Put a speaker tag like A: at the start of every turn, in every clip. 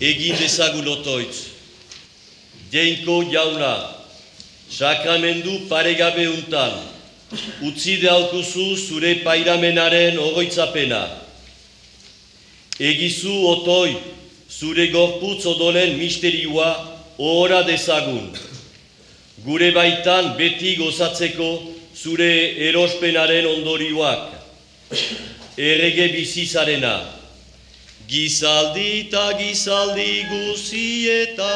A: Egin dezagun otoitz. Jainko jauna, sakramendu paregabe untan, utzi dealkuzu zure pairamenaren ogoitzapena. Egizu otoi, zure gorputz odolen misterioa ohora dezagun. Gure baitan beti gozatzeko zure erospenaren ondorioak. Errege bizizarena. Gizaldi eta gizaldi guzietan.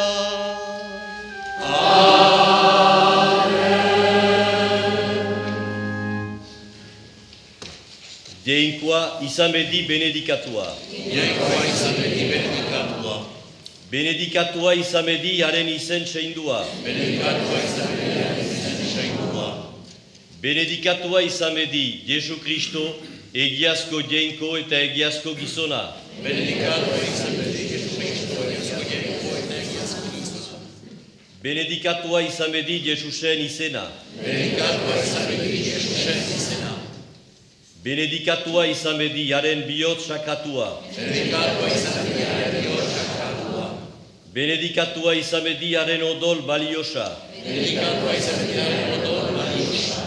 A: Amen. Jainkoa izan bedi benedikatua.
B: Jainkoa izan bedi benedikatua.
A: Benedikatua izan bedi haren izen seindua.
B: Benedikatua izan bedi haren izen seindua.
A: Benedikatua izan bedi Jesu Kristo egiazko jainko eta egiazko gizona.
B: Benedikatua izan bedi Jesu Kristo egiazko jainko eta egiazko gizona.
A: Benedikatua izan bedi Jesusen izena.
B: Benedikatua izan bedi Jesusen izena.
A: Benedikatua izan bedi haren bihotz sakatua.
B: Benedikatua izan bedi haren bihotz sakatua.
A: Benedikatua izan bedi haren odol baliosa.
B: Benedikatua izan bedi haren odol baliosa.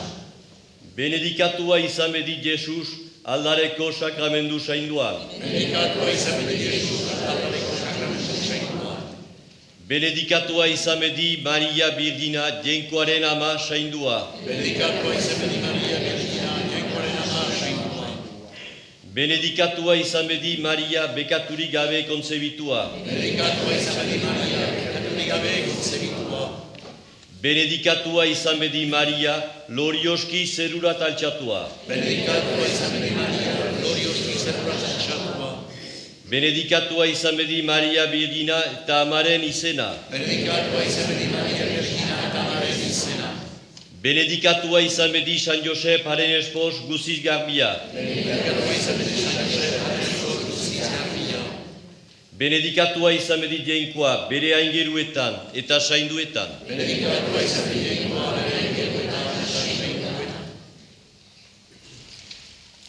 A: Benedikatua izan bedi Jesus aldareko sakramendu sainduan.
B: Benedikatua izan bedi Jesus aldareko sakramendu sainduan.
A: Benedikatua izan bedi Maria Birgina jainkoaren ama saindua.
B: Benedikatua izan bedi Maria Birgina jainkoaren ama saindua.
A: Benedikatua izan bedi Maria bekaturik gabe kontzebitua.
B: Benedikatua izan bedi Maria bekaturik gabe kontzebitua.
A: Benedikatua izan bedi Maria lorioski zerurat altxatua.
B: Benedikatua izan bedi Maria lorioski zerurat altxatua.
A: Benedikatua izan bedi Maria Birgina eta amaren izena.
B: Benedikatua izan bedi Maria Birgina eta amaren izena.
A: Benedikatua izan bedi San Josep haren espos guziz garbia.
B: Benedikatua izan bedi San Josep haren espos guziz garbia.
A: Benedikatua izan bedi jainkoa bere aingeruetan eta sainduetan.
B: Benedikatua izan bedi jainkoa bere aingeruetan eta sainduetan.